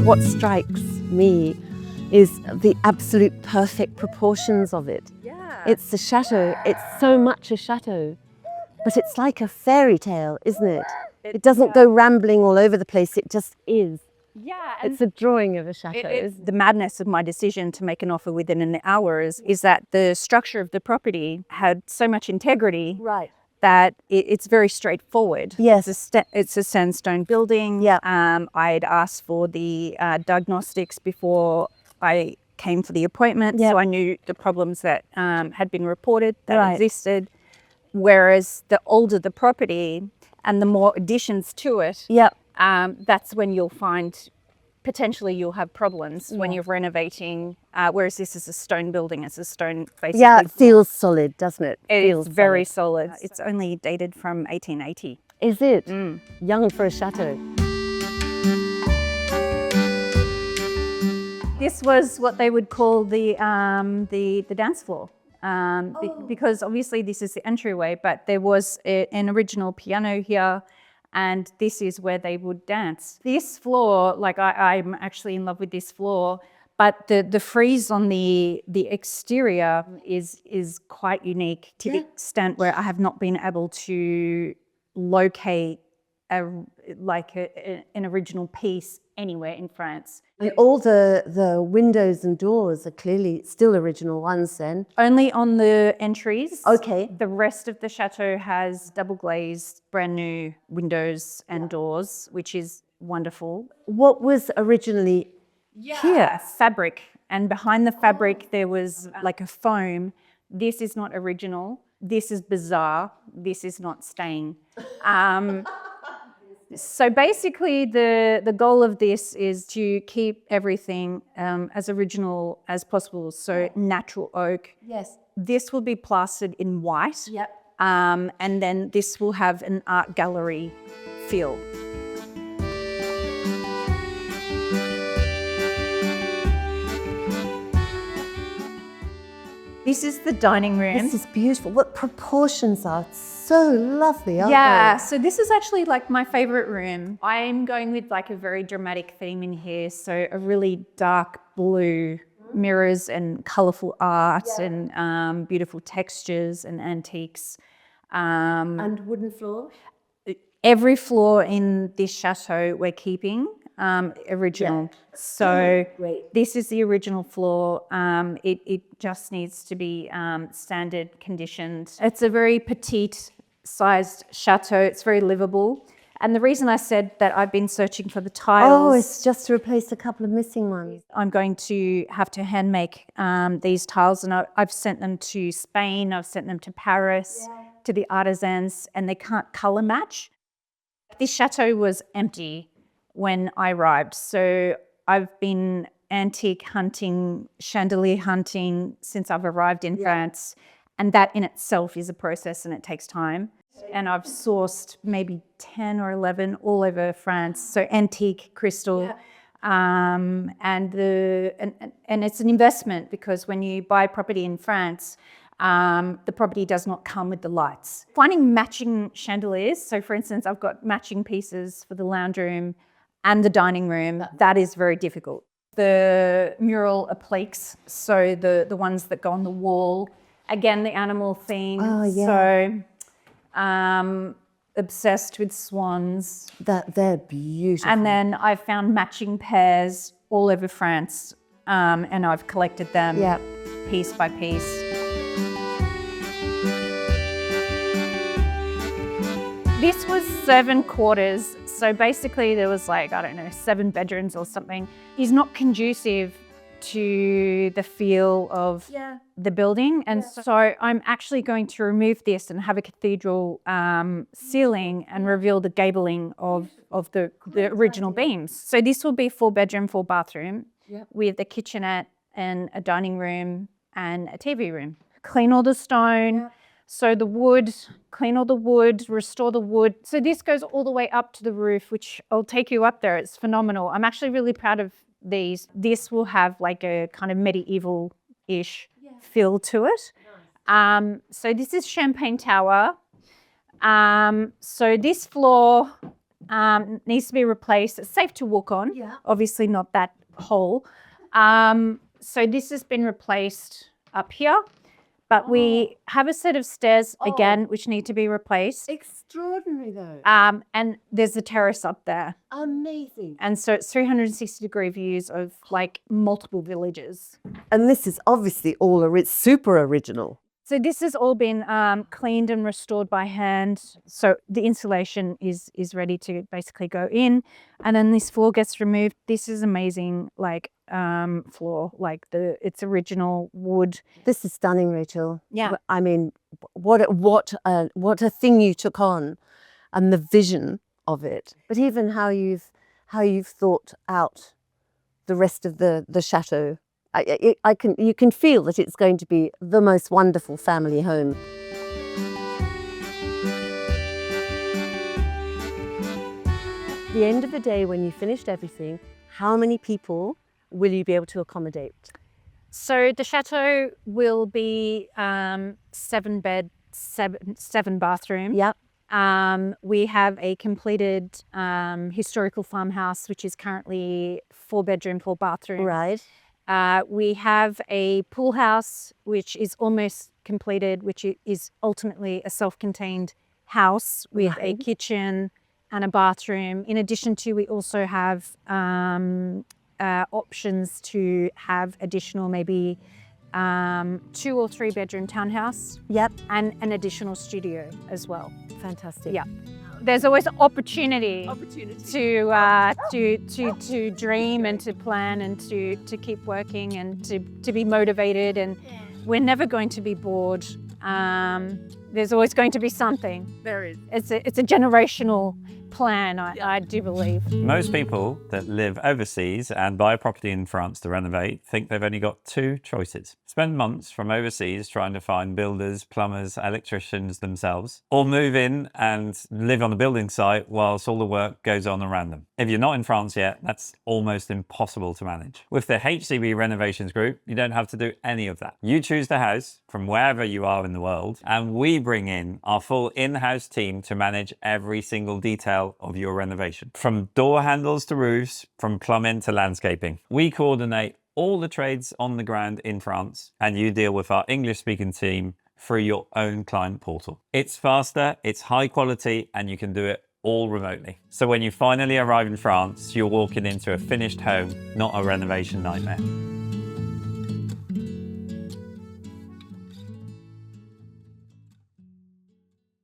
What strikes me is the absolute perfect proportions of it. Yeah. It's a chateau. It's so much a chateau, but it's like a fairy tale, isn't it? It doesn't go rambling all over the place. It just is. Yeah. It's a drawing of a chateau. The madness of my decision to make an offer within an hour is that the structure of the property had so much integrity. Right. That it's very straightforward. Yes. It's a sandstone building. Yeah. I'd asked for the diagnostics before I came for the appointment, Yep. so I knew the problems that had been reported that Right. existed. Whereas the older the property and the more additions to it, Yeah. that's when you'll find potentially you'll have problems when Yeah. you're renovating. Whereas this is a stone building, it's a stone basically. Yeah, it feels solid, doesn't it? It's very solid. It's only dated from 1880. Is it? Young for a chateau. This was what they would call the dance floor. Because obviously this is the entryway, but there was an original piano here, and this is where they would dance. This floor, like I'm actually in love with this floor, but the frieze on the exterior is quite unique to the extent where I have not been able to locate an original piece anywhere in France. And all the windows and doors are clearly still original ones then. Only on the entries. Okay. The rest of the chateau has double glazed, brand new windows and doors, which is wonderful. What was originally here? Fabric. And behind the fabric, there was like a foam. This is not original. This is bizarre. This is not staying. So basically the goal of this is to keep everything as original as possible. So natural oak. Yes. This will be plastered in white. Yep. And then this will have an art gallery feel. This is the dining room. This is beautiful. What proportions are so lovely, aren't Yeah, they? so this is actually like my favorite room. I'm going with like a very dramatic theme in here. So a really dark blue mirrors and colorful art and beautiful textures and antiques. And wooden floor? Every floor in this chateau we're keeping original. Yeah. So Great. this is the original floor. It just needs to be standard conditioned. It's a very petite sized chateau. It's very livable. And the reason I said that I've been searching for the tiles. Oh, it's just to replace a couple of missing ones. I'm going to have to hand make these tiles, and I've sent them to Spain. I've sent them to Paris, to the artisans, and they can't color match. This chateau was empty when I arrived. So I've been antique hunting, chandelier hunting since I've arrived in France. And that in itself is a process and it takes time. And I've sourced maybe 10 or 11 all over France. So antique crystal. And it's an investment because when you buy property in France, the property does not come with the lights. Finding matching chandeliers, so for instance, I've got matching pieces for the lounge room and the dining room, that is very difficult. The mural appliques, so the ones that go on the wall, again, the animal theme. Oh, yeah. So obsessed with swans. They're beautiful. And then I've found matching pairs all over France, and I've collected them piece by piece. This was 7 quarters, so basically there was like, I don't know, 7 bedrooms or something. Is not conducive to the feel of the building, and so I'm actually going to remove this and have a cathedral ceiling and reveal the gabling of the original beams. So this will be 4 bedroom, 4 bathroom with a kitchenette and a dining room and a TV room. Clean all the stone. So the wood, clean all the wood, restore the wood. So this goes all the way up to the roof, which I'll take you up there. It's phenomenal. I'm actually really proud of these. This will have like a kind of medieval-ish feel to it. So this is Champagne Tower. So this floor needs to be replaced. It's safe to walk on. Yeah. Obviously not that hole. So this has been replaced up here, but we have a set of stairs again, which need to be replaced. Extraordinary though. And there's the terrace up there. Amazing. And so it's 360-degree views of like multiple villages. And this is obviously it's super original. So this has all been cleaned and restored by hand. So the insulation is ready to basically go in, and then this floor gets removed. This is amazing, like floor, like it's original wood. This is stunning, Rachel. Yeah. I mean, what a thing you took on, and the vision of it. But even how you've thought out the rest of the chateau. You can feel that it's going to be the most wonderful family home. The end of the day, when you finished everything, how many people will you be able to accommodate? So the chateau will be 7 bed, 7 bathroom. Yep. We have a completed historical farmhouse, which is currently 4 bedroom, 4 bathroom. Right. We have a pool house, which is almost completed, which is ultimately a self-contained house with a kitchen and a bathroom. In addition to, we also have options to have additional maybe 2 or 3 bedroom townhouse. Yep. And an additional studio as well. Fantastic. Yeah. There's always opportunity to dream and to plan and to keep working and to be motivated, and we're never going to be bored. There's always going to be something. There is. It's a generational plan, I do believe. Most people that live overseas and buy a property in France to renovate think they've only got 2 choices. Spend months from overseas trying to find builders, plumbers, electricians themselves, or move in and live on a building site whilst all the work goes on around them. If you're not in France yet, that's almost impossible to manage. With the HCB Renovations group, you don't have to do any of that. You choose the house from wherever you are in the world, and we bring in our full in-house team to manage every single detail of your renovation. From door handles to roofs, from plumbing to landscaping. We coordinate all the trades on the ground in France, and you deal with our English-speaking team through your own client portal. It's faster, it's high quality, and you can do it all remotely. So when you finally arrive in France, you're walking into a finished home, not a renovation nightmare.